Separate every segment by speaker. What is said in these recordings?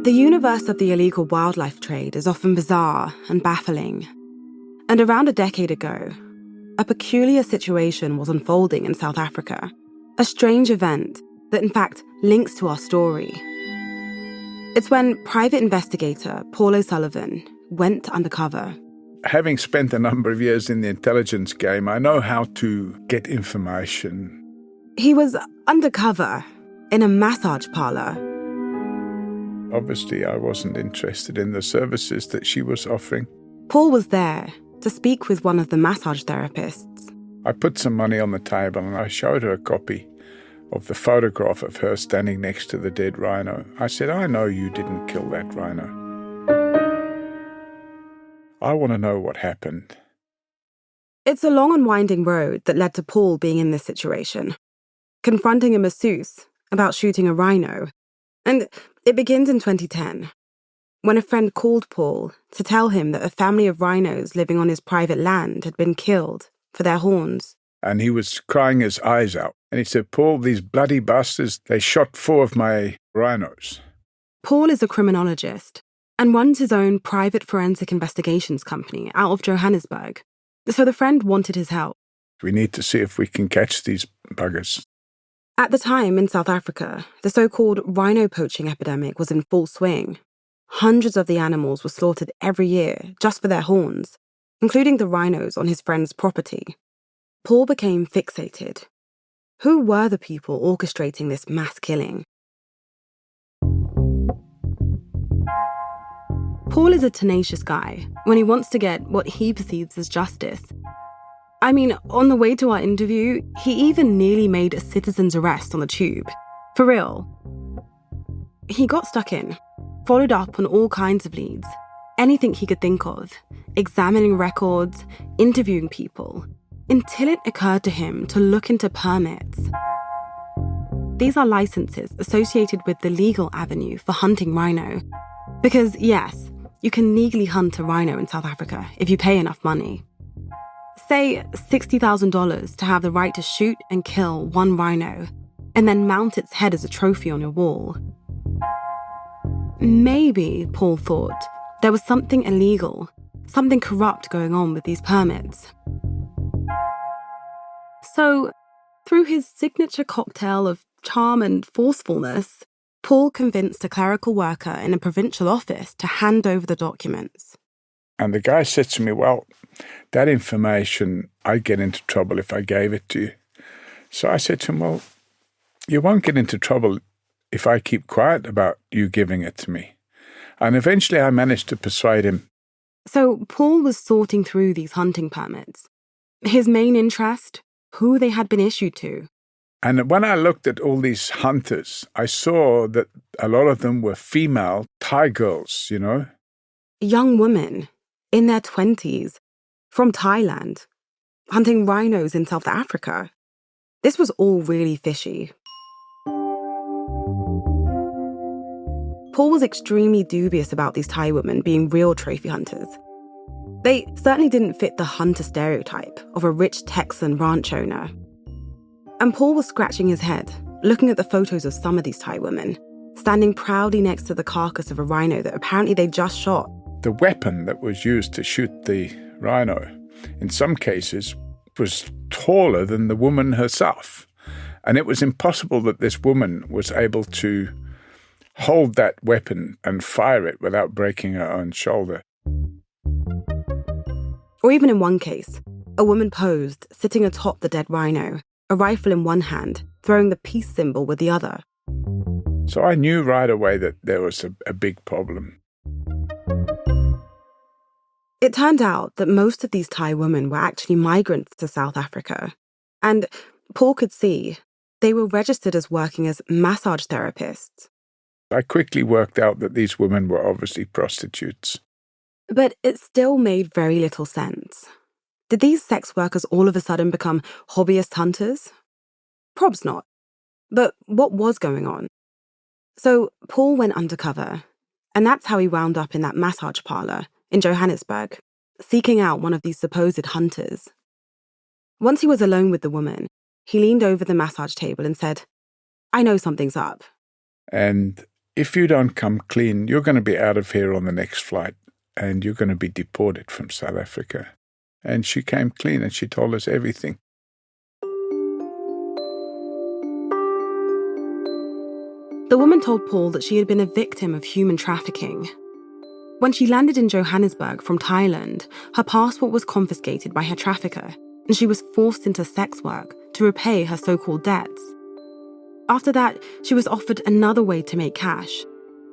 Speaker 1: The universe of the illegal wildlife trade is often bizarre and baffling. And around a decade ago, a peculiar situation was unfolding in South Africa. A strange event that, in fact, links to our story. It's when private investigator Paul O'Sullivan went undercover.
Speaker 2: Having spent a number of years in the intelligence game, I know how to get information.
Speaker 1: He was undercover in a massage parlor.
Speaker 2: Obviously, I wasn't interested in the services that she was offering.
Speaker 1: Paul was there to speak with one of the massage therapists.
Speaker 2: I put some money on the table and I showed her a copy of the photograph of her standing next to the dead rhino. I said, I know you didn't kill that rhino. I want to know what happened.
Speaker 1: It's a long and winding road that led to Paul being in this situation, confronting a masseuse about shooting a rhino. And it begins in 2010, when a friend called Paul to tell him that a family of rhinos living on his private land had been killed for their horns.
Speaker 2: And he was crying his eyes out. And he said, Paul, these bloody bastards, they shot 4 of my rhinos.
Speaker 1: Paul is a criminologist and runs his own private forensic investigations company out of Johannesburg. So the friend wanted his help.
Speaker 2: We need to see if we can catch these buggers.
Speaker 1: At the time in South Africa, the so-called rhino poaching epidemic was in full swing. Hundreds of the animals were slaughtered every year just for their horns, including the rhinos on his friend's property. Paul became fixated. Who were the people orchestrating this mass killing? Paul is a tenacious guy when he wants to get what he perceives as justice. I mean, on the way to our interview, he even nearly made a citizen's arrest on the tube. For real. He got stuck in, followed up on all kinds of leads, anything he could think of, examining records, interviewing people, until it occurred to him to look into permits. These are licenses associated with the legal avenue for hunting rhino. Because, yes, you can legally hunt a rhino in South Africa if you pay enough money. Say $60,000 to have the right to shoot and kill one rhino, and then mount its head as a trophy on your wall. Maybe, Paul thought, there was something illegal, something corrupt going on with these permits. So, through his signature cocktail of charm and forcefulness, Paul convinced a clerical worker in a provincial office to hand over the documents.
Speaker 2: And the guy said to me, well, that information, I'd get into trouble if I gave it to you. So I said to him, well, you won't get into trouble if I keep quiet about you giving it to me. And eventually I managed to persuade him.
Speaker 1: So Paul was sorting through these hunting permits. His main interest, who they had been issued to.
Speaker 2: And when I looked at all these hunters, I saw that a lot of them were female Thai girls, you know.
Speaker 1: Young women, in their 20s, from Thailand, hunting rhinos in South Africa. This was all really fishy. Paul was extremely dubious about these Thai women being real trophy hunters. They certainly didn't fit the hunter stereotype of a rich Texan ranch owner. And Paul was scratching his head, looking at the photos of some of these Thai women, standing proudly next to the carcass of a rhino that apparently they just shot.
Speaker 2: The weapon that was used to shoot the rhino, in some cases, was taller than the woman herself. And it was impossible that this woman was able to hold that weapon and fire it without breaking her own shoulder.
Speaker 1: Or even in one case, a woman posed, sitting atop the dead rhino, a rifle in one hand, throwing the peace symbol with the other.
Speaker 2: So I knew right away that there was a big problem.
Speaker 1: It turned out that most of these Thai women were actually migrants to South Africa. And Paul could see they were registered as working as massage therapists.
Speaker 2: I quickly worked out that these women were obviously prostitutes.
Speaker 1: But it still made very little sense. Did these sex workers all of a sudden become hobbyist hunters? Probs not. But what was going on? So Paul went undercover, and that's how he wound up in that massage parlor in Johannesburg, seeking out one of these supposed hunters. Once he was alone with the woman, he leaned over the massage table and said, I know something's up.
Speaker 2: And if you don't come clean, you're going to be out of here on the next flight and you're going to be deported from South Africa. And she came clean and she told us everything.
Speaker 1: The woman told Paul that she had been a victim of human trafficking. When she landed in Johannesburg from Thailand, her passport was confiscated by her trafficker, and she was forced into sex work to repay her so-called debts. After that, she was offered another way to make cash,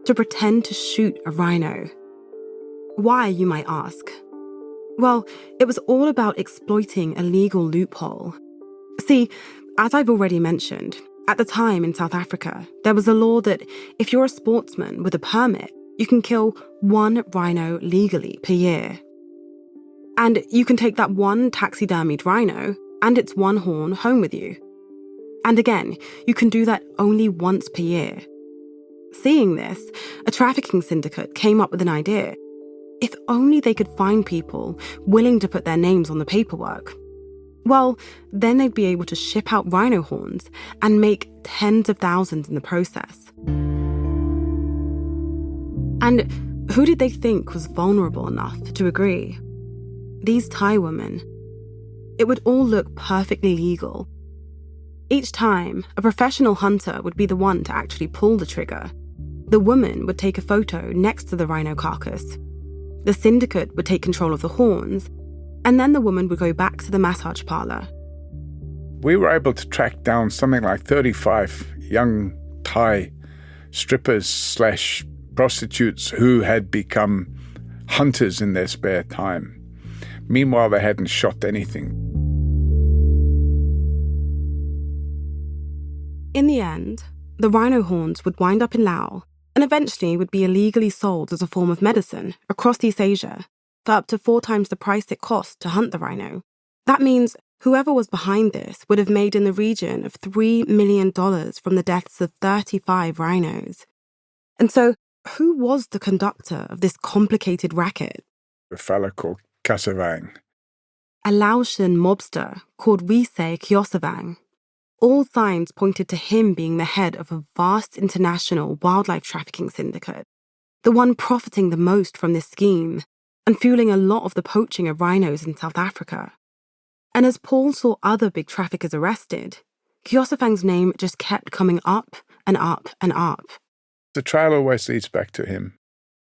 Speaker 1: to pretend to shoot a rhino. Why, you might ask? Well, it was all about exploiting a legal loophole. See, as I've already mentioned, at the time in South Africa, there was a law that if you're a sportsman with a permit, you can kill one rhino legally per year. And you can take that one taxidermied rhino and its one horn home with you. And again, you can do that only once per year. Seeing this, a trafficking syndicate came up with an idea. If only they could find people willing to put their names on the paperwork. Well, then they'd be able to ship out rhino horns and make tens of thousands in the process. And who did they think was vulnerable enough to agree? These Thai women. It would all look perfectly legal. Each time, a professional hunter would be the one to actually pull the trigger. The woman would take a photo next to the rhino carcass. The syndicate would take control of the horns, and then the woman would go back to the massage parlor.
Speaker 2: We were able to track down something like 35 young Thai strippers / prostitutes who had become hunters in their spare time. Meanwhile, they hadn't shot anything.
Speaker 1: In the end, the rhino horns would wind up in Laos and eventually would be illegally sold as a form of medicine across East Asia for up to 4 times the price it cost to hunt the rhino. That means whoever was behind this would have made in the region of $3 million from the deaths of 35 rhinos. And so, who was the conductor of this complicated racket?
Speaker 2: A fella called Kasavang.
Speaker 1: A Laotian mobster called Wisay Kiosavang. All signs pointed to him being the head of a vast international wildlife trafficking syndicate, the one profiting the most from this scheme and fueling a lot of the poaching of rhinos in South Africa. And as Paul saw other big traffickers arrested, Kiosavang's name just kept coming up and up and up.
Speaker 2: The trail always leads back to him.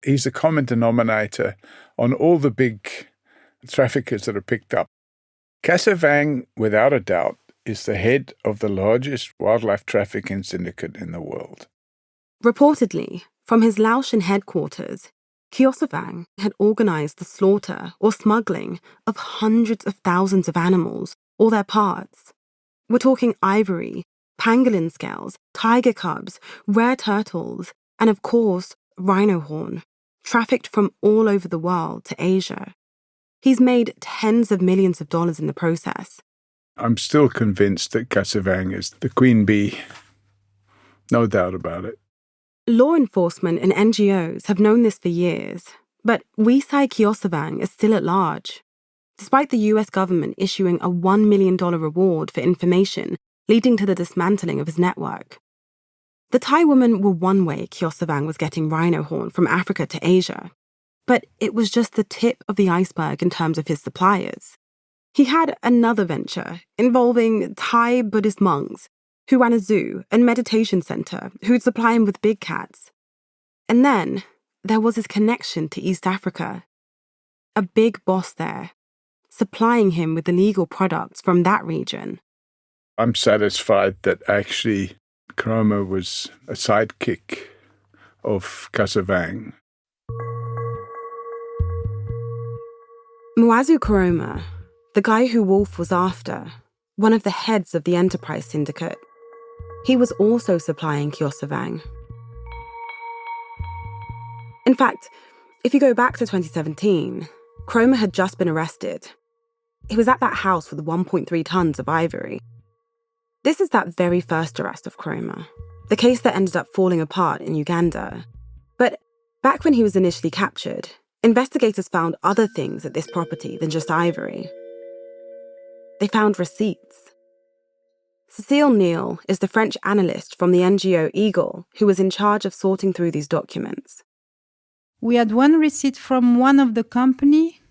Speaker 2: He's the common denominator on all the big traffickers that are picked up. Kasavang, without a doubt, is the head of the largest wildlife trafficking syndicate in the world.
Speaker 1: Reportedly, from his Laotian headquarters, Kiosavang had organised the slaughter or smuggling of hundreds of thousands of animals or their parts. We're talking ivory, pangolin scales, tiger cubs, rare turtles, and of course, rhino horn, trafficked from all over the world to Asia. He's made tens of millions of dollars in the process.
Speaker 2: I'm still convinced that Kasavang is the queen bee. No doubt about it.
Speaker 1: Law enforcement and NGOs have known this for years, but Wisay Kiosavang is still at large. Despite the US government issuing a $1 million reward for information leading to the dismantling of his network. The Thai women were one way Kiosavang was getting rhino horn from Africa to Asia, but it was just the tip of the iceberg in terms of his suppliers. He had another venture involving Thai Buddhist monks who ran a zoo and meditation center who'd supply him with big cats. And then there was his connection to East Africa. A big boss there, supplying him with illegal products from that region.
Speaker 2: I'm satisfied that actually Chroma was a sidekick of Kasavang.
Speaker 1: Mwazu Karoma, the guy who Wolf was after, one of the heads of the Enterprise Syndicate, he was also supplying Kiosavang. In fact, if you go back to 2017, Chroma had just been arrested. He was at that house with 1.3 tons of ivory. This is that very first arrest of Chroma, the case that ended up falling apart in Uganda. But back when he was initially captured, investigators found other things at this property than just ivory. They found receipts. Cecile Neal is the French analyst from the NGO Eagle who was in charge of sorting through these documents.
Speaker 3: We had one receipt from one of the company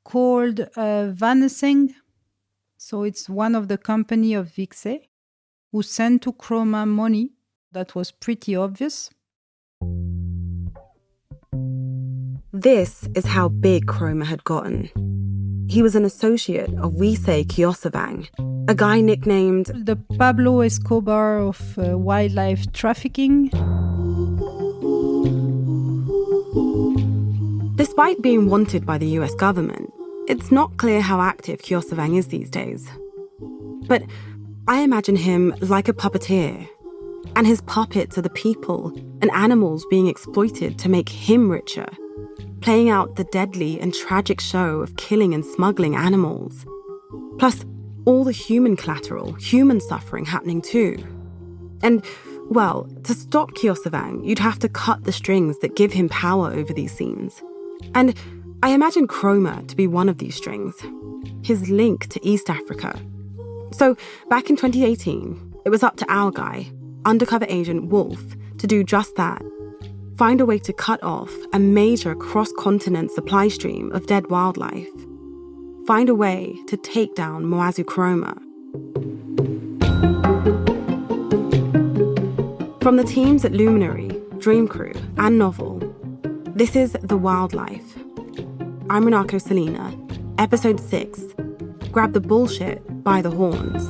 Speaker 3: called Vanessing. So it's one of the company of Vixé who sent to Chroma money. That was pretty obvious.
Speaker 1: This is how big Chroma had gotten. He was an associate of Wisei Kyosavang, a guy nicknamed
Speaker 3: the Pablo Escobar of wildlife trafficking.
Speaker 1: Despite being wanted by the US government, it's not clear how active Kyosavang is these days. But I imagine him like a puppeteer, and his puppets are the people and animals being exploited to make him richer, playing out the deadly and tragic show of killing and smuggling animals. Plus, all the human collateral, human suffering happening too. And, well, to stop Kyosavang, you'd have to cut the strings that give him power over these scenes. And I imagine Chroma to be one of these strings, his link to East Africa. So, back in 2018, it was up to our guy, undercover agent Wolf, to do just that. Find a way to cut off a major cross-continent supply stream of dead wildlife. Find a way to take down Moazu Chroma. From the teams at Luminary, Dream Crew, and Novel, this is The Wildlife. I'm Runako Celina, Episode 6, Grab the Bullshit by the Horns.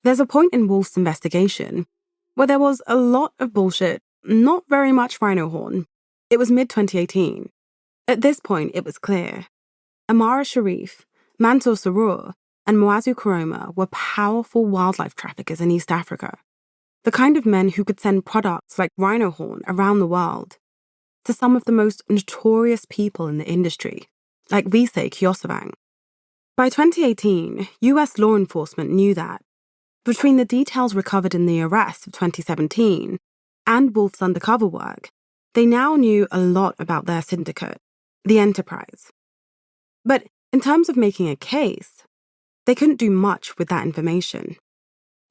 Speaker 1: There's a point in Wolf's investigation where there was a lot of bullshit, not very much rhino horn. It was mid-2018. At this point, it was clear. Amara Sharif, Mansour Sarur, and Moazu Chroma were powerful wildlife traffickers in East Africa, the kind of men who could send products like rhino horn around the world to some of the most notorious people in the industry, like Wisei Kyosavang. By 2018, US law enforcement knew that. Between the details recovered in the arrest of 2017 and Wolf's undercover work, they now knew a lot about their syndicate, the Enterprise. But in terms of making a case, they couldn't do much with that information.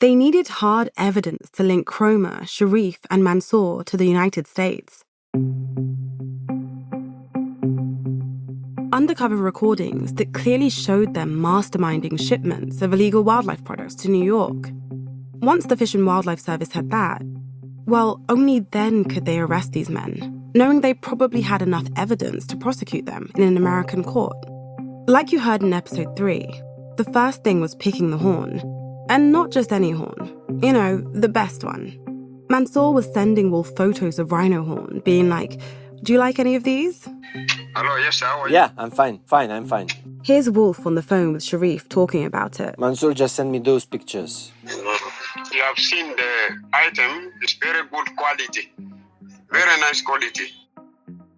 Speaker 1: They needed hard evidence to link Chroma, Sharif, and Mansour to the United States. Undercover recordings that clearly showed them masterminding shipments of illegal wildlife products to New York. Once the Fish and Wildlife Service had that, well, only then could they arrest these men, knowing they probably had enough evidence to prosecute them in an American court. Like you heard in Episode 3, the first thing was picking the horn. And not just any horn. You know, the best one. Mansour was sending Wolf photos of rhino horn, being like, "Do you like any of these?"
Speaker 4: Hello, yes, how are you?
Speaker 5: Yeah, I'm fine, I'm fine.
Speaker 1: Here's Wolf on the phone with Sharif talking about it.
Speaker 5: Mansour just sent me those pictures.
Speaker 4: You have seen the item, it's very good quality. Very nice quality.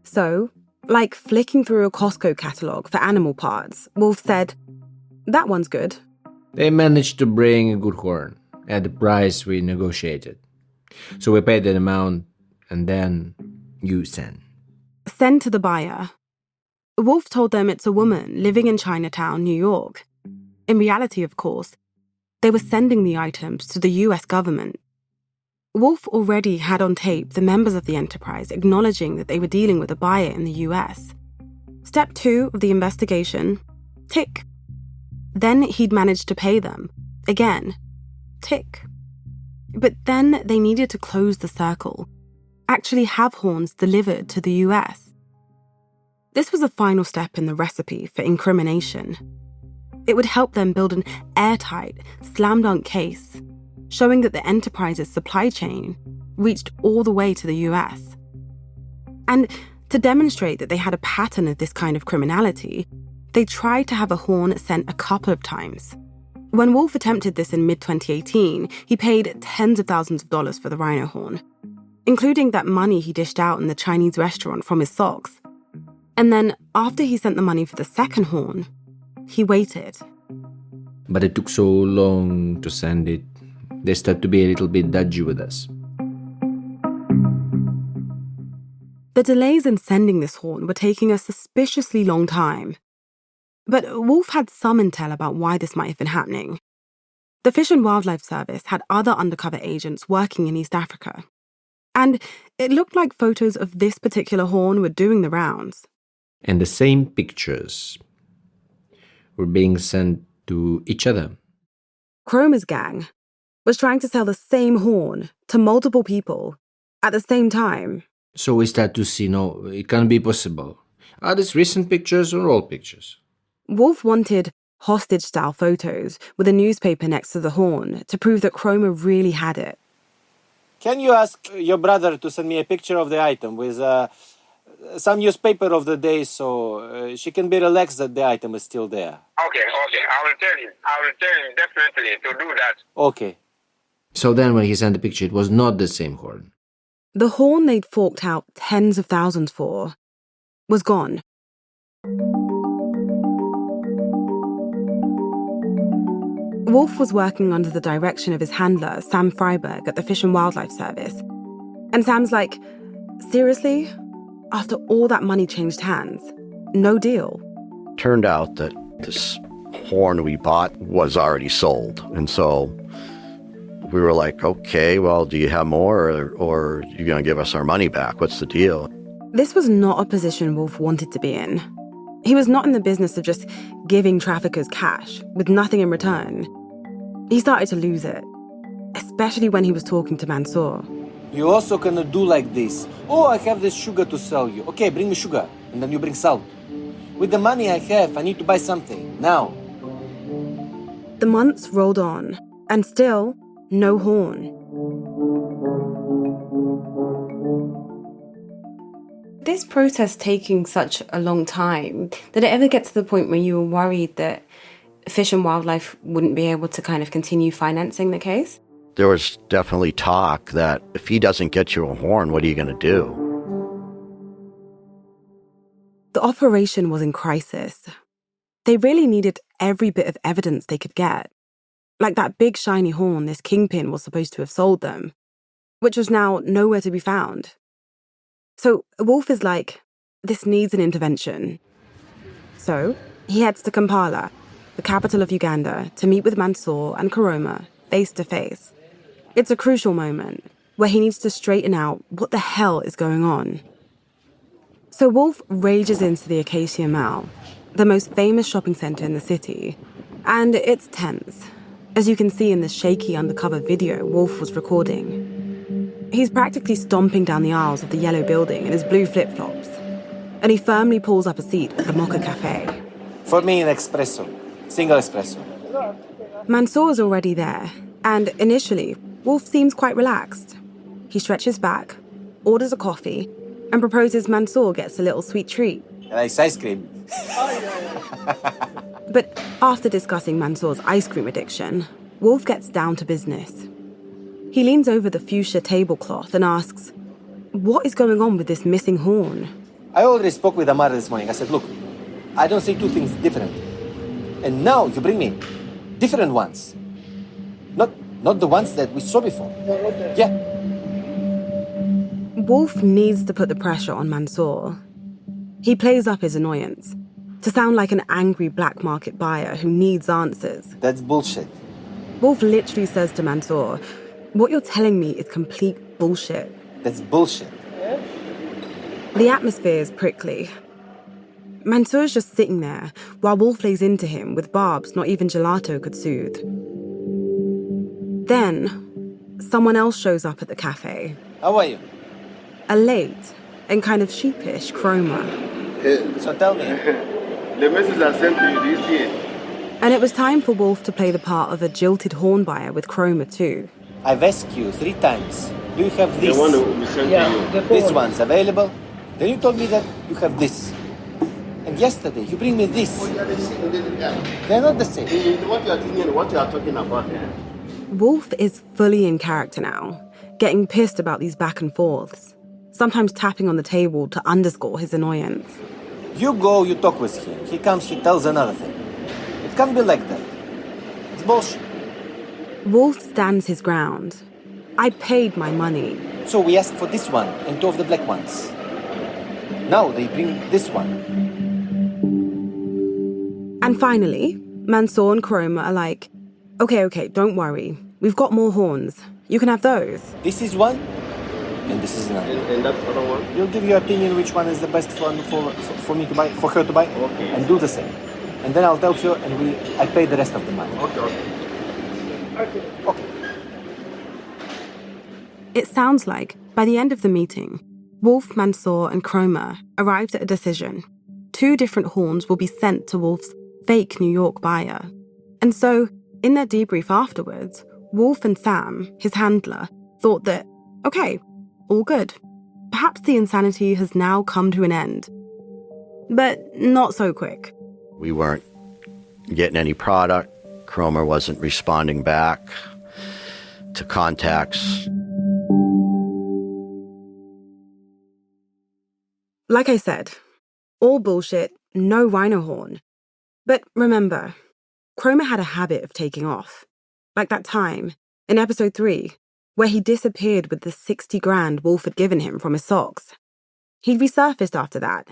Speaker 1: So, like flicking through a Costco catalogue for animal parts, Wolf said, "That one's good."
Speaker 6: They managed to bring a good horn at the price we negotiated. So we paid that amount, and then you send.
Speaker 1: Send to the buyer. Wolf told them it's a woman living in Chinatown, New York. In reality, of course, they were sending the items to the US government. Wolf already had on tape the members of the Enterprise acknowledging that they were dealing with a buyer in the US. Step 2 of the investigation, tick. Then he'd managed to pay them. Again, tick. But then they needed to close the circle, actually have horns delivered to the US. This was a final step in the recipe for incrimination. It would help them build an airtight, slam-dunk case, showing that the Enterprise's supply chain reached all the way to the US. And to demonstrate that they had a pattern of this kind of criminality, they tried to have a horn sent a couple of times. When Wolf attempted this in mid-2018, he paid tens of thousands of dollars for the rhino horn, including that money he dished out in the Chinese restaurant from his socks. And then, after he sent the money for the second horn, he waited.
Speaker 6: But it took so long to send it. They started to be a little bit dodgy with us.
Speaker 1: The delays in sending this horn were taking a suspiciously long time. But Wolf had some intel about why this might have been happening. The Fish and Wildlife Service had other undercover agents working in East Africa. And it looked like photos of this particular horn were doing the rounds.
Speaker 6: And the same pictures were being sent to each other.
Speaker 1: Cromer's gang was trying to sell the same horn to multiple people at the same time.
Speaker 6: So we start to see, no, it can't be possible. Are these recent pictures or old pictures?
Speaker 1: Wolf wanted hostage-style photos with a newspaper next to the horn to prove that Cromer really had it.
Speaker 5: Can you ask your brother to send me a picture of the item with some newspaper of the day so she can be relaxed that the item is still there?
Speaker 4: Okay. I will tell him definitely to do that.
Speaker 5: Okay.
Speaker 6: So then when he sent the picture, it was not the same horn.
Speaker 1: The horn they'd forked out tens of thousands for was gone. Wolf was working under the direction of his handler, Sam Freiberg, at the Fish and Wildlife Service. And Sam's like, seriously? After all that money changed hands? No deal.
Speaker 7: Turned out that this horn we bought was already sold. And so we were like, okay, well, do you have more or are you going to give us our money back? What's the deal?
Speaker 1: This was not a position Wolf wanted to be in. He was not in the business of just giving traffickers cash with nothing in return. He started to lose it, especially when he was talking to Mansour.
Speaker 5: You also gonna do like this. Oh, I have this sugar to sell you. Okay, bring me sugar. And then you bring salt. With the money I have, I need to buy something. Now.
Speaker 1: The months rolled on, and still, no horn. This process taking such a long time, did it ever get to the point where you were worried that Fish and Wildlife wouldn't be able to kind of continue financing the case?
Speaker 7: There was definitely talk that if he doesn't get you a horn, what are you going to do?
Speaker 1: The operation was in crisis. They really needed every bit of evidence they could get. Like that big shiny horn this kingpin was supposed to have sold them, which was now nowhere to be found. So Wolf is like, this needs an intervention. So he heads to Kampala, the capital of Uganda, to meet with Mansour and Koroma face to face. It's a crucial moment where he needs to straighten out what the hell is going on. So Wolf rages into the Acacia Mall, the most famous shopping centre in the city, and it's tense, as you can see in the shaky undercover video Wolf was recording. He's practically stomping down the aisles of the yellow building in his blue flip-flops, and he firmly pulls up a seat at the Mocha Cafe.
Speaker 5: For me, an espresso. Single espresso.
Speaker 1: Mansour is already there, and initially, Wolf seems quite relaxed. He stretches back, orders a coffee, and proposes Mansour gets a little sweet treat.
Speaker 5: Nice ice cream.
Speaker 1: But after discussing Mansour's ice cream addiction, Wolf gets down to business. He leans over the fuchsia tablecloth and asks, what is going on with this missing horn?
Speaker 5: I already spoke with Amara this morning. I said, look, I don't see two things different. And now you bring me different ones. Not the ones that we saw before. Yeah.
Speaker 1: Wolf needs to put the pressure on Mansour. He plays up his annoyance to sound like an angry black market buyer who needs answers.
Speaker 5: That's bullshit.
Speaker 1: Wolf literally says to Mansour, what you're telling me is complete bullshit.
Speaker 5: That's bullshit.
Speaker 1: The atmosphere is prickly. Mansour's just sitting there while Wolf lays into him with barbs not even gelato could soothe. Then, someone else shows up at the cafe.
Speaker 5: How are you?
Speaker 1: A late and kind of sheepish Cromer.
Speaker 5: So tell me.
Speaker 8: The message I sent to you, do you see it?
Speaker 1: And it was time for Wolf to play the part of a jilted horn buyer with Cromer too.
Speaker 5: I've asked you 3 times. Do you have this?
Speaker 8: The one that we sent to you.
Speaker 5: This one's available. Then you told me that you have this. And yesterday you bring me this.
Speaker 8: Oh, yeah,
Speaker 5: They're not the same.
Speaker 8: What you are thinking, what you are talking about here.
Speaker 1: Wolf is fully in character now, getting pissed about these back and forths, sometimes tapping on the table to underscore his annoyance.
Speaker 5: You go, you talk with him. He comes, he tells another thing. It can't be like that. Bullsh.
Speaker 1: Wolf stands his ground. I paid my money.
Speaker 5: So we asked for this one and 2 of the black ones. Now they bring this one.
Speaker 1: And finally, Mansour and Chroma are like, okay, don't worry. We've got more horns. You can have those.
Speaker 5: This is one, and this is another.
Speaker 8: And that other one?
Speaker 5: You'll give your opinion which one is the best for me to buy, for her to buy,
Speaker 8: Okay.
Speaker 5: and do the same. And then I'll tell you, and I pay the rest of the money.
Speaker 8: Okay.
Speaker 1: It sounds like, by the end of the meeting, Wolf, Mansour, and Chroma arrived at a decision. 2 different horns will be sent to Wolf's fake New York buyer. And so, in their debrief afterwards, Wolf and Sam, his handler, thought that, okay, all good. Perhaps the insanity has now come to an end. But not so quick.
Speaker 7: We weren't getting any product. Cromer wasn't responding back to contacts.
Speaker 1: Like I said, all bullshit, no rhino horn. But remember, Chroma had a habit of taking off. Like that time, in episode 3, where he disappeared with the 60 grand Wolf had given him from his socks. He'd resurfaced after that.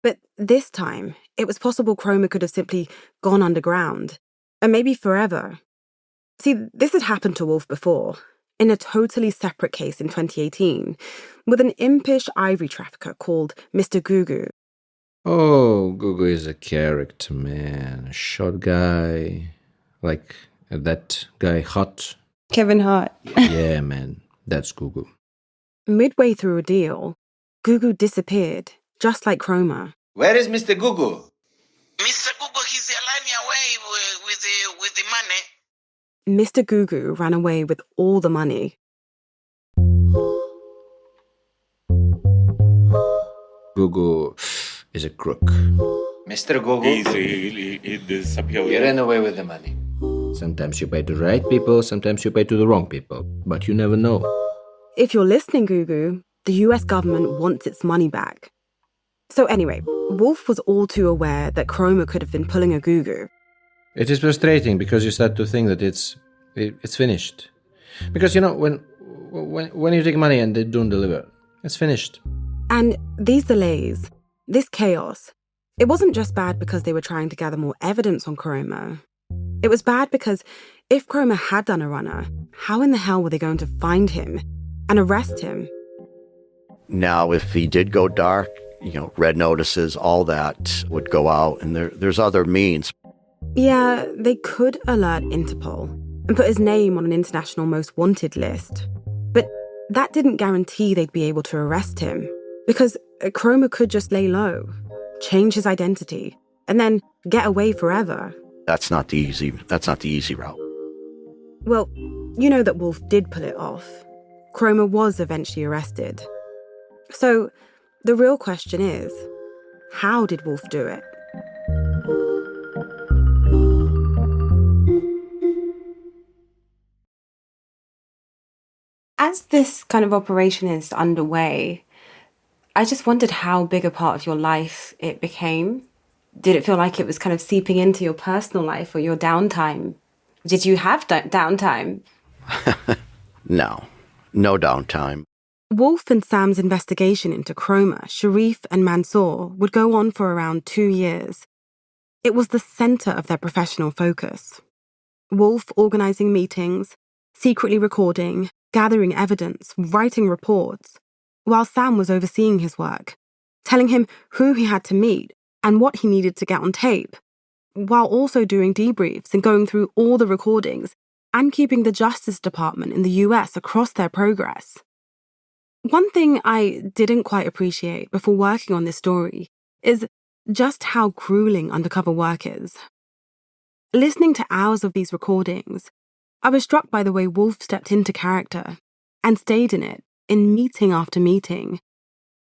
Speaker 1: But this time, it was possible Chroma could have simply gone underground, and maybe forever. See, this had happened to Wolf before, in a totally separate case in 2018, with an impish ivory trafficker called Mr. Gugu.
Speaker 6: Oh, Gugu is a character, man. A short guy. Like that guy Hot.
Speaker 1: Kevin Hart.
Speaker 6: Yeah, man. That's Gugu.
Speaker 1: Midway through a deal, Gugu disappeared, just like Chroma.
Speaker 5: Where is Mr. Gugu?
Speaker 4: Mr. Google, he's running away with the money.
Speaker 1: Mr. Gugu ran away with all the money.
Speaker 6: Gugu is a crook.
Speaker 5: Mr. Gugu?
Speaker 9: He disappeared.
Speaker 5: He ran away with the money.
Speaker 6: Sometimes you pay to the right people, sometimes you pay to the wrong people. But you never know.
Speaker 1: If you're listening, Gugu, the US government wants its money back. So anyway, Wolf was all too aware that Chroma could have been pulling a Gugu.
Speaker 6: It is frustrating because you start to think that it's finished. Because, you know, when you take money and they don't deliver, it's finished.
Speaker 1: And these delays, this chaos, it wasn't just bad because they were trying to gather more evidence on Chroma. It was bad because if Chroma had done a runner, how in the hell were they going to find him and arrest him?
Speaker 7: Now, if he did go dark, red notices, all that would go out, and there's other means.
Speaker 1: Yeah, they could alert Interpol and put his name on an international most wanted list. But that didn't guarantee they'd be able to arrest him, because Chroma could just lay low, change his identity, and then get away forever.
Speaker 7: That's not the easy route.
Speaker 1: Well, you know that Wolf did pull it off. Chroma was eventually arrested. So, the real question is, how did Wolf do it? As this kind of operation is underway, I just wondered how big a part of your life it became. Did it feel like it was kind of seeping into your personal life or your downtime? Did you have downtime?
Speaker 7: No downtime.
Speaker 1: Wolf and Sam's investigation into Chroma, Sharif, and Mansour would go on for around 2 years. It was the center of their professional focus. Wolf organizing meetings, secretly recording, gathering evidence, writing reports, while Sam was overseeing his work, telling him who he had to meet and what he needed to get on tape, while also doing debriefs and going through all the recordings and keeping the Justice Department in the US across their progress. One thing I didn't quite appreciate before working on this story is just how grueling undercover work is. Listening to hours of these recordings, I was struck by the way Wolf stepped into character and stayed in it in meeting after meeting,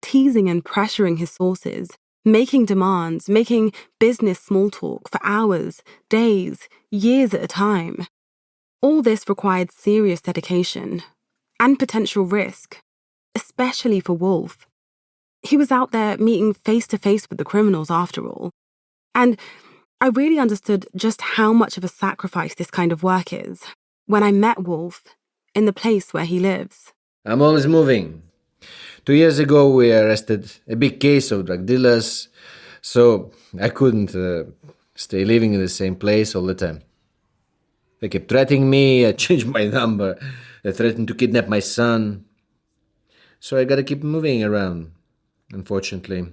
Speaker 1: teasing and pressuring his sources, making demands, making business small talk for hours, days, years at a time. All this required serious dedication and potential risk, especially for Wolf. He was out there meeting face-to-face with the criminals after all. And I really understood just how much of a sacrifice this kind of work is when I met Wolf in the place where he lives.
Speaker 6: I'm always moving. 2 years ago, we arrested a big case of drug dealers, so I couldn't stay living in the same place all the time. They kept threatening me, I changed my number, they threatened to kidnap my son. So I gotta keep moving around, unfortunately.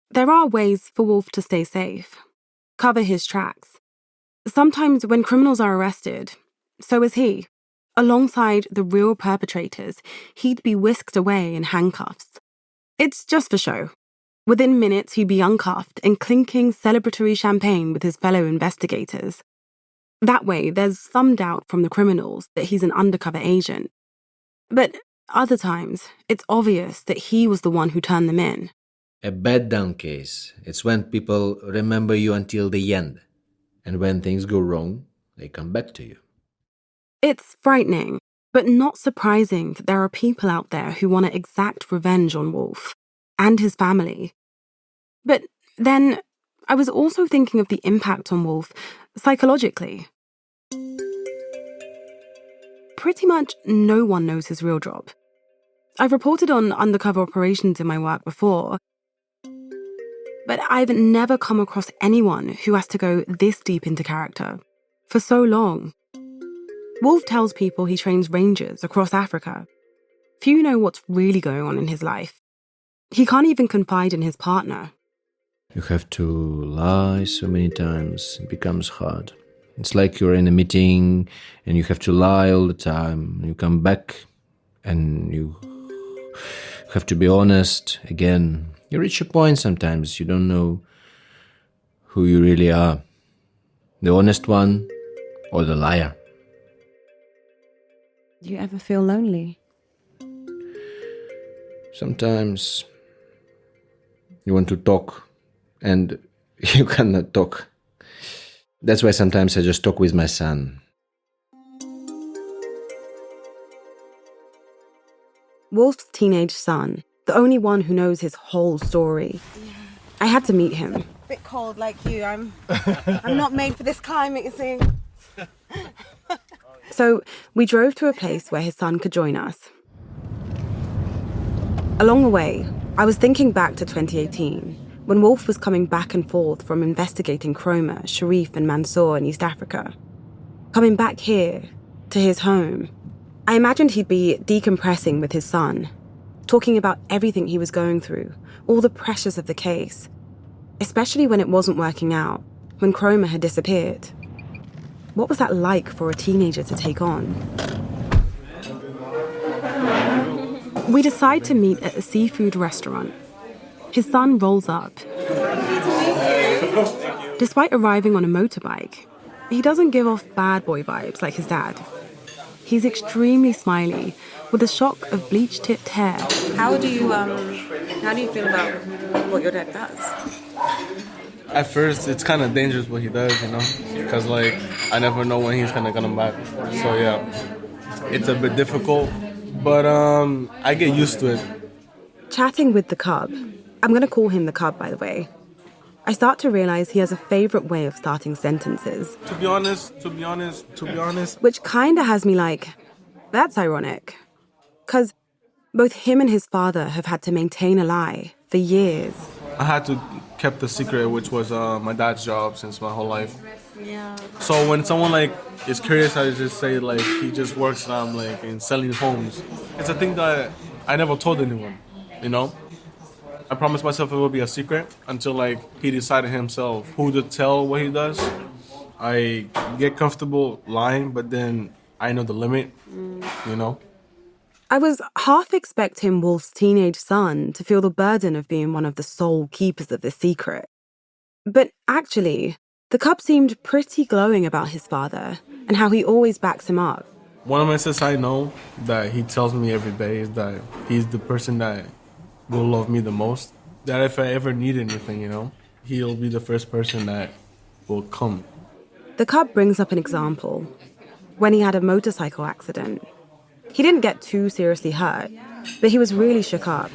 Speaker 1: There are ways for Wolf to stay safe, cover his tracks. Sometimes when criminals are arrested, so is he. Alongside the real perpetrators, he'd be whisked away in handcuffs. It's just for show. Within minutes, he'd be uncuffed and clinking celebratory champagne with his fellow investigators. That way, there's some doubt from the criminals that he's an undercover agent. But other times, it's obvious that he was the one who turned them in.
Speaker 6: A bed down case. It's when people remember you until the end. And when things go wrong, they come back to you.
Speaker 1: It's frightening, but not surprising that there are people out there who want to exact revenge on Wolf and his family. But then I was also thinking of the impact on Wolf psychologically. Pretty much no one knows his real job. I've reported on undercover operations in my work before, but I've never come across anyone who has to go this deep into character for so long. Wolf tells people he trains rangers across Africa. Few know what's really going on in his life. He can't even confide in his partner.
Speaker 6: You have to lie so many times, it becomes hard. It's like you're in a meeting and you have to lie all the time. You come back and you have to be honest again. You reach a point sometimes you don't know who you really are. The honest one or the liar.
Speaker 1: Do you ever feel lonely?
Speaker 6: Sometimes you want to talk and you cannot talk. That's why sometimes I just talk with my son.
Speaker 1: Wolf's teenage son, the only one who knows his whole story. I had to meet him.
Speaker 9: A bit cold like you. I'm not made for this climate, you see.
Speaker 1: So we drove to a place where his son could join us. Along the way, I was thinking back to 2018, when Wolf was coming back and forth from investigating Cromer, Sharif and Mansour in East Africa. Coming back here, to his home. I imagined he'd be decompressing with his son, talking about everything he was going through, all the pressures of the case, especially when it wasn't working out, when Cromer had disappeared. What was that like for a teenager to take on? We decide to meet at a seafood restaurant. His son rolls up. Despite arriving on a motorbike, he doesn't give off bad boy vibes like his dad. He's extremely smiley, with a shock of bleach-tipped hair.
Speaker 9: How do you feel about what your dad does?
Speaker 8: At first, it's kind of dangerous what he does, you know, because like I never know when he's gonna come back. So yeah, it's a bit difficult, but I get used to it.
Speaker 1: Chatting with the cub. I'm going to call him the cub, by the way. I start to realize he has a favorite way of starting sentences.
Speaker 8: To be honest.
Speaker 1: Which kind of has me like, that's ironic. Because both him and his father have had to maintain a lie for years.
Speaker 8: I had to keep the secret, which was my dad's job since my whole life.
Speaker 9: Yeah.
Speaker 8: So when someone like is curious, I just say like he just works like in selling homes. It's a thing that I never told anyone, you know. I promised myself it would be a secret until like he decided himself who to tell what he does. I get comfortable lying, but then I know the limit, you know.
Speaker 1: I was half expecting Wolf's teenage son to feel the burden of being one of the sole keepers of the secret. But actually, the cub seemed pretty glowing about his father and how he always backs him up.
Speaker 8: One of my sisters I know that he tells me every day is that he's the person that will love me the most. That if I ever need anything, you know, he'll be the first person that will come.
Speaker 1: The cub brings up an example. When he had a motorcycle accident. He didn't get too seriously hurt, but he was really shook up.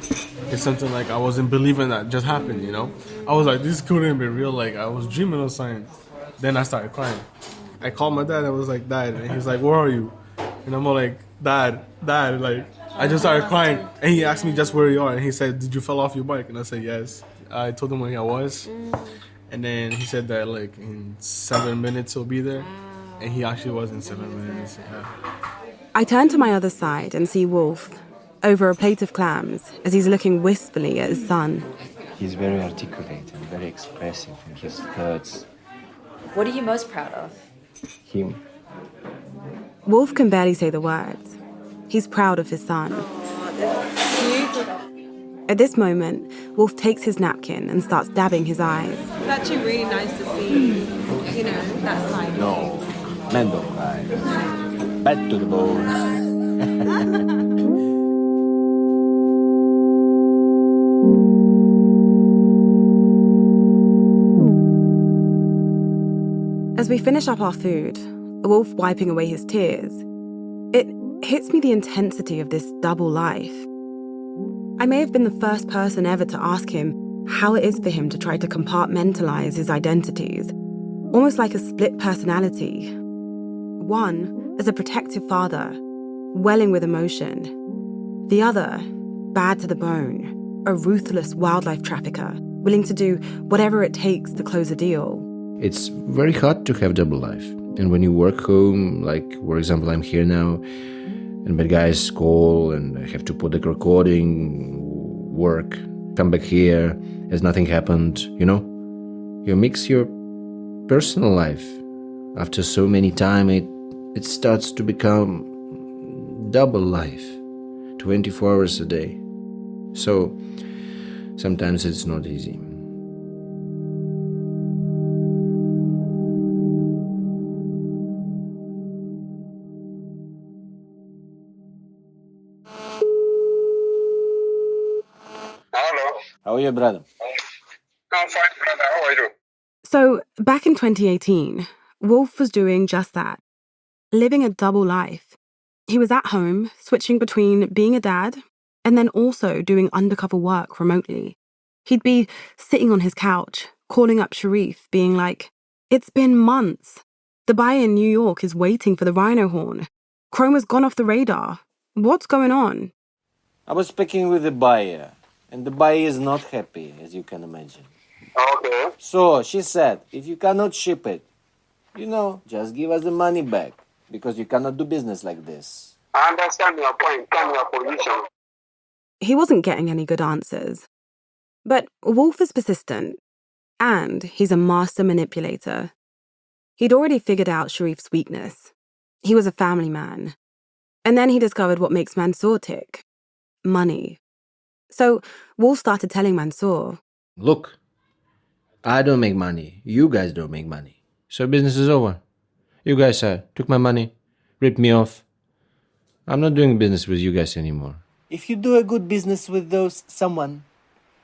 Speaker 8: It's something like I wasn't believing that just happened, you know? I was like, this couldn't be real, like I was dreaming of something. Then I started crying. I called my dad and I was like, Dad, and he's like, where are you? And I'm all like, Dad, like, I just started crying. And he asked me just where you are, and he said, did you fall off your bike? And I said, yes. I told him where I was. And then he said that like in 7 minutes he'll be there. And he actually was in 7 minutes, yeah.
Speaker 1: I turn to my other side and see Wolf over a plate of clams as he's looking wistfully at his son.
Speaker 10: He's very articulate and very expressive in his thoughts.
Speaker 11: What are you most proud of?
Speaker 10: Him.
Speaker 1: Wolf can barely say the words. He's proud of his son. At this moment, Wolf takes his napkin and starts dabbing his eyes.
Speaker 9: It's actually really nice to see, you know, that side.
Speaker 5: No, men don't cry. Bad to the bone.
Speaker 1: As we finish up our food, Wolf wiping away his tears, it hits me the intensity of this double life. I may have been the first person ever to ask him how it is for him to try to compartmentalize his identities, almost like a split personality. One as a protective father, welling with emotion. The other, bad to the bone, a ruthless wildlife trafficker, willing to do whatever it takes to close a deal.
Speaker 6: It's very hard to have double life. And when you work home, like, for example, I'm here now, and bad guys call, and I have to put the recording, work, come back here, as nothing happened, you know? You mix your personal life. After so many time, it starts to become double life, 24 hours a day. So, sometimes it's not easy.
Speaker 4: Hello.
Speaker 5: How are you, brother?
Speaker 4: I'm fine, brother. How are you?
Speaker 1: So, back in 2018, Wolf was doing just that, living a double life. He was at home, switching between being a dad and then also doing undercover work remotely. He'd be sitting on his couch, calling up Sharif, being like, "It's been months. The buyer in New York is waiting for the rhino horn. Chroma's gone off the radar. What's going on?"
Speaker 5: I was speaking with the buyer, and the buyer is not happy, as you can imagine.
Speaker 4: Okay.
Speaker 5: So she said, if you cannot ship it, just give us the money back, because you cannot do business like this.
Speaker 4: I understand your point and your position.
Speaker 1: He wasn't getting any good answers. But Wolf is persistent, and he's a master manipulator. He'd already figured out Sharif's weakness. He was a family man. And then he discovered what makes Mansour tick. Money. So Wolf started telling Mansour,
Speaker 6: Look, I don't make money. You guys don't make money. So business is over. You guys took my money, ripped me off. I'm not doing business with you guys anymore.
Speaker 5: If you do a good business with someone,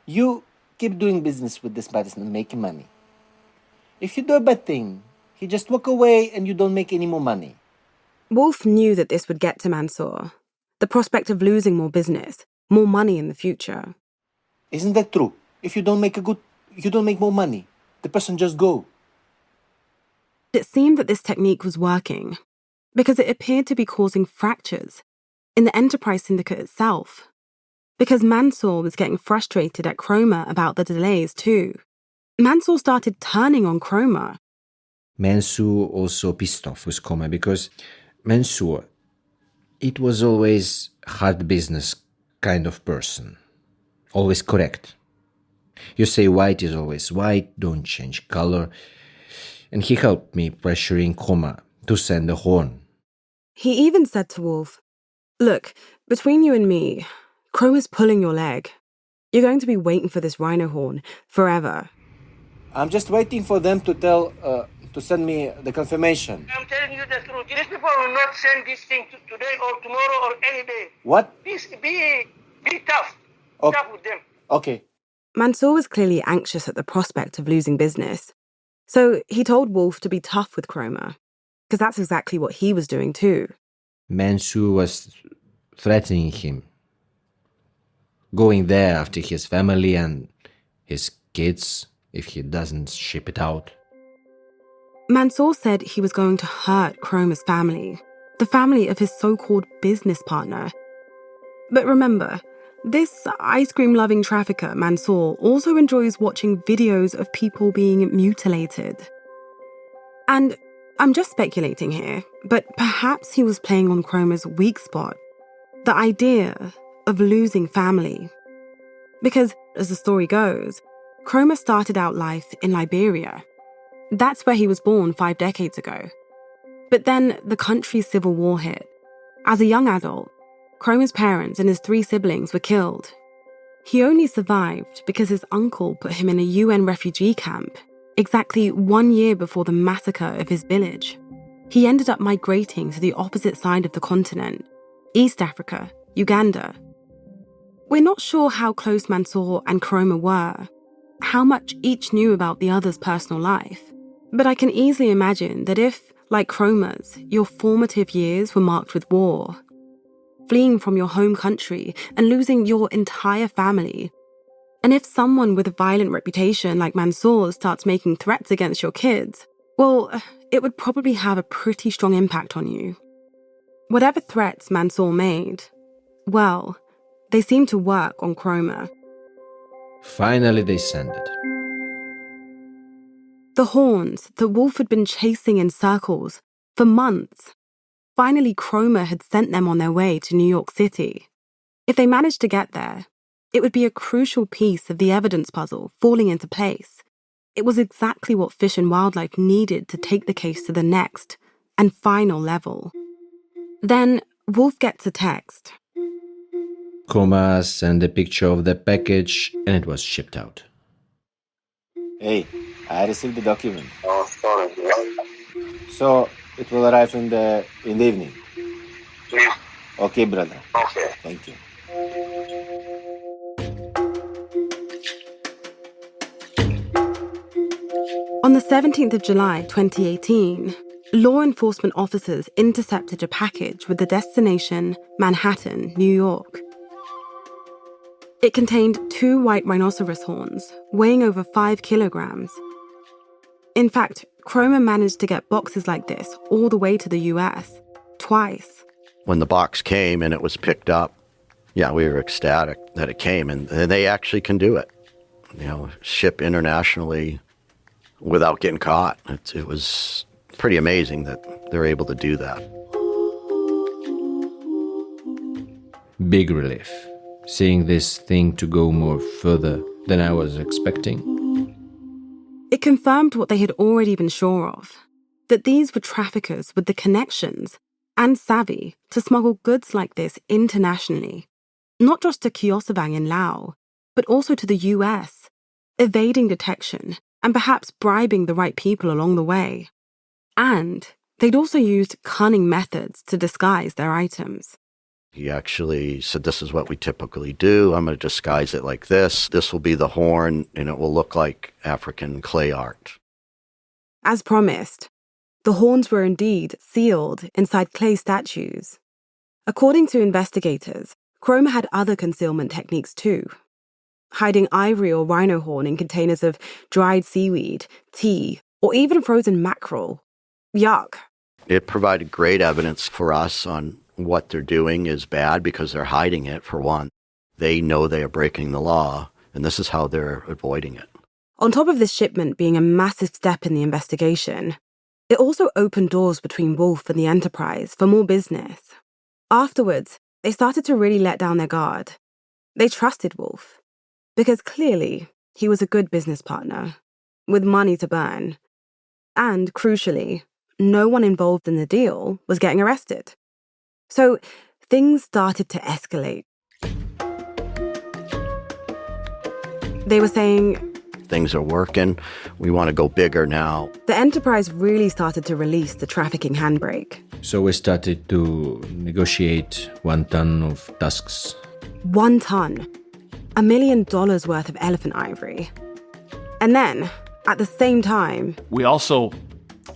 Speaker 5: you keep doing business with this person and making money. If you do a bad thing, he just walk away and you don't make any more money.
Speaker 1: Wolf knew that this would get to Mansour. The prospect of losing more business, more money in the future.
Speaker 5: Isn't that true? If you don't make more money, the person just go.
Speaker 1: It seemed that this technique was working because it appeared to be causing fractures in the enterprise syndicate itself. Because Mansour was getting frustrated at Chroma about the delays too. Mansour started turning on Chroma.
Speaker 6: Mansour also pissed off with Chroma because Mansour, it was always hard business kind of person. Always correct. You say white is always white, don't change color. And he helped me pressuring Chroma to send the horn.
Speaker 1: He even said to Wolf, "Look, between you and me, Chroma's pulling your leg. You're going to be waiting for this rhino horn forever."
Speaker 5: I'm just waiting for them to send me the confirmation.
Speaker 4: I'm telling you the truth. These people will not send this thing today or tomorrow or any day.
Speaker 5: What?
Speaker 4: Please be tough.
Speaker 5: Okay.
Speaker 4: Tough with them.
Speaker 5: Okay.
Speaker 1: Mansour was clearly anxious at the prospect of losing business. So he told Wolf to be tough with Chroma, because that's exactly what he was doing too.
Speaker 6: Mansour was threatening him going there after his family and his kids if he doesn't ship it out.
Speaker 1: Mansour said he was going to hurt Cromer's family, the family of his so-called business partner. But remember, this ice cream-loving trafficker, Mansour, also enjoys watching videos of people being mutilated. And I'm just speculating here, but perhaps he was playing on Cromer's weak spot, the idea of losing family. Because, as the story goes, Cromer started out life in Liberia. That's where he was born 5 decades ago. But then the country's civil war hit. As a young adult, Cromer's parents and his 3 siblings were killed. He only survived because his uncle put him in a UN refugee camp exactly 1 year before the massacre of his village. He ended up migrating to the opposite side of the continent, East Africa, Uganda. We're not sure how close Mansour and Cromer were, how much each knew about the other's personal life. But I can easily imagine that if, like Cromer's, your formative years were marked with war, fleeing from your home country and losing your entire family, and if someone with a violent reputation like Mansour starts making threats against your kids, well, it would probably have a pretty strong impact on you. Whatever threats Mansour made, well, they seemed to work on Cromer.
Speaker 6: Finally, they sent it.
Speaker 1: The horns that Wolf had been chasing in circles for months. Finally, Cromer had sent them on their way to New York City. If they managed to get there, it would be a crucial piece of the evidence puzzle falling into place. It was exactly what Fish and Wildlife needed to take the case to the next and final level. Then Wolf gets a text.
Speaker 6: Cromer sent a picture of the package and it was shipped out.
Speaker 5: Hey, I received the document.
Speaker 4: Oh, sorry.
Speaker 5: So it will arrive in the evening.
Speaker 4: Yeah.
Speaker 5: Okay, brother.
Speaker 4: Okay.
Speaker 5: Thank you.
Speaker 1: On the 17th of July 2018, law enforcement officers intercepted a package with the destination Manhattan, New York. It contained 2 white rhinoceros horns, weighing over 5 kilograms. In fact, Cromer managed to get boxes like this all the way to the US, twice.
Speaker 7: When the box came and it was picked up, yeah, we were ecstatic that it came, and they actually can do it. You know, ship internationally without getting caught. It was pretty amazing that they're able to do that.
Speaker 6: Big relief, seeing this thing to go more further than I was expecting.
Speaker 1: It confirmed what they had already been sure of, that these were traffickers with the connections and savvy to smuggle goods like this internationally, not just to Kiosabang in Laos, but also to the US, evading detection and perhaps bribing the right people along the way. And they'd also used cunning methods to disguise their items.
Speaker 7: He actually said, this is what we typically do. I'm going to disguise it like this. This will be the horn, and it will look like African clay art.
Speaker 1: As promised, the horns were indeed sealed inside clay statues. According to investigators, Cromer had other concealment techniques too, hiding ivory or rhino horn in containers of dried seaweed, tea, or even frozen mackerel. Yuck.
Speaker 7: It provided great evidence for us on what they're doing is bad because they're hiding it, for one. They know they are breaking the law, and this is how they're avoiding it.
Speaker 1: On top of this shipment being a massive step in the investigation, it also opened doors between Wolf and the Enterprise for more business. Afterwards, they started to really let down their guard. They trusted Wolf, because clearly he was a good business partner, with money to burn. And, crucially, no one involved in the deal was getting arrested. So things started to escalate. They were saying,
Speaker 7: things are working. We want to go bigger now.
Speaker 1: The Enterprise really started to release the trafficking handbrake.
Speaker 6: So we started to negotiate 1 ton of tusks.
Speaker 1: 1 ton. $1 million worth of elephant ivory. And then, at the same time,
Speaker 12: we also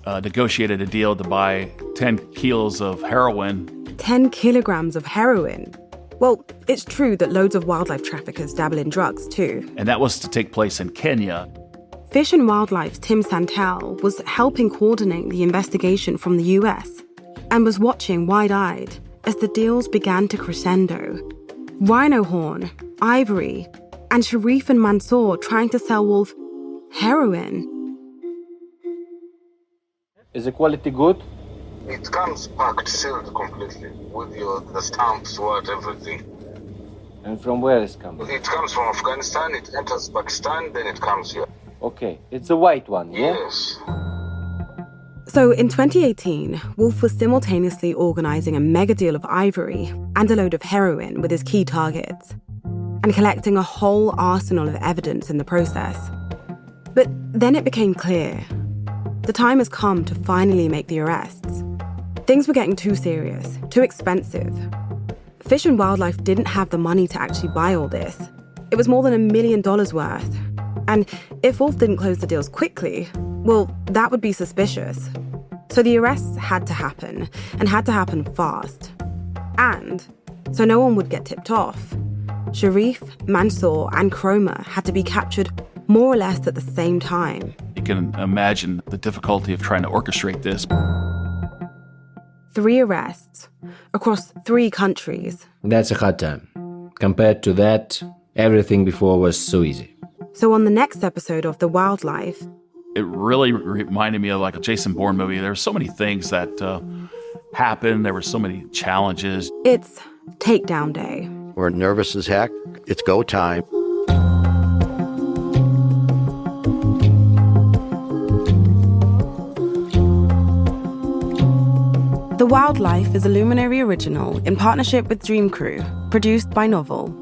Speaker 12: negotiated a deal to buy 10 kilos of heroin.
Speaker 1: 10 kilograms of heroin. Well, it's true that loads of wildlife traffickers dabble in drugs too.
Speaker 12: And that was to take place in Kenya.
Speaker 1: Fish and Wildlife's Tim Santel was helping coordinate the investigation from the US and was watching wide-eyed as the deals began to crescendo. Rhino horn, ivory, and Sharif and Mansour trying to sell Wolf heroin.
Speaker 5: Is the quality good?
Speaker 4: It comes packed, sealed completely, with the stamps, everything.
Speaker 5: And from where is coming?
Speaker 4: It comes from Afghanistan, it enters Pakistan, then it comes here.
Speaker 5: Okay, it's the white one, yeah?
Speaker 4: Yes.
Speaker 1: So in 2018, Wolf was simultaneously organising a mega deal of ivory and a load of heroin with his key targets, and collecting a whole arsenal of evidence in the process. But then it became clear. The time has come to finally make the arrests. Things were getting too serious, too expensive. Fish and Wildlife didn't have the money to actually buy all this. It was more than $1 million worth. And if Wolf didn't close the deals quickly, well, that would be suspicious. So the arrests had to happen, and had to happen fast. And so no one would get tipped off. Sharif, Mansour, and Cromer had to be captured more or less at the same time.
Speaker 12: You can imagine the difficulty of trying to orchestrate this.
Speaker 1: 3 arrests across 3 countries.
Speaker 6: That's a hard time. Compared to that, everything before was so easy.
Speaker 1: So on the next episode of The Wildlife,
Speaker 12: It really reminded me of like a Jason Bourne movie. There were so many things that happened. There were so many challenges.
Speaker 1: it's Takedown Day.
Speaker 7: We're nervous as heck. It's go time.
Speaker 1: The Wildlife is a Luminary original in partnership with Dream Crew, produced by Novel.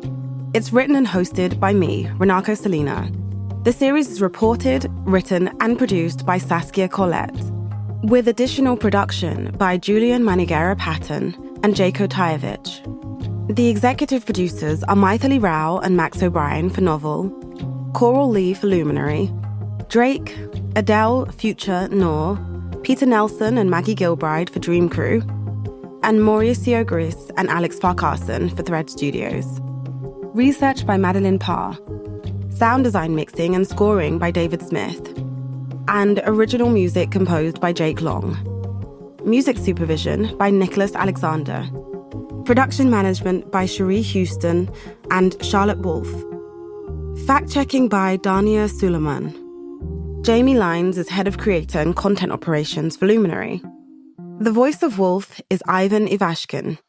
Speaker 1: It's written and hosted by me, Runako Celina. The series is reported, written, and produced by Saskia Collette, with additional production by Julian Manigera-Patton and Jake Otajevich. The executive producers are Maithili Rao and Max O'Brien for Novel, Coral Lee for Luminary, Drake, Adele, Future, Noor, Peter Nelson and Maggie Gilbride for Dream Crew, and Mauricio Gris and Alex Farquharson for Thread Studios. Research by Madeline Parr. Sound design mixing and scoring by David Smith. And original music composed by Jake Long. Music supervision by Nicholas Alexander. Production management by Cherie Houston and Charlotte Wolfe. Fact-checking by Dania Suleiman. Jamie Lines is head of creator and content operations for Luminary. The voice of Wolf is Ivan Ivashkin.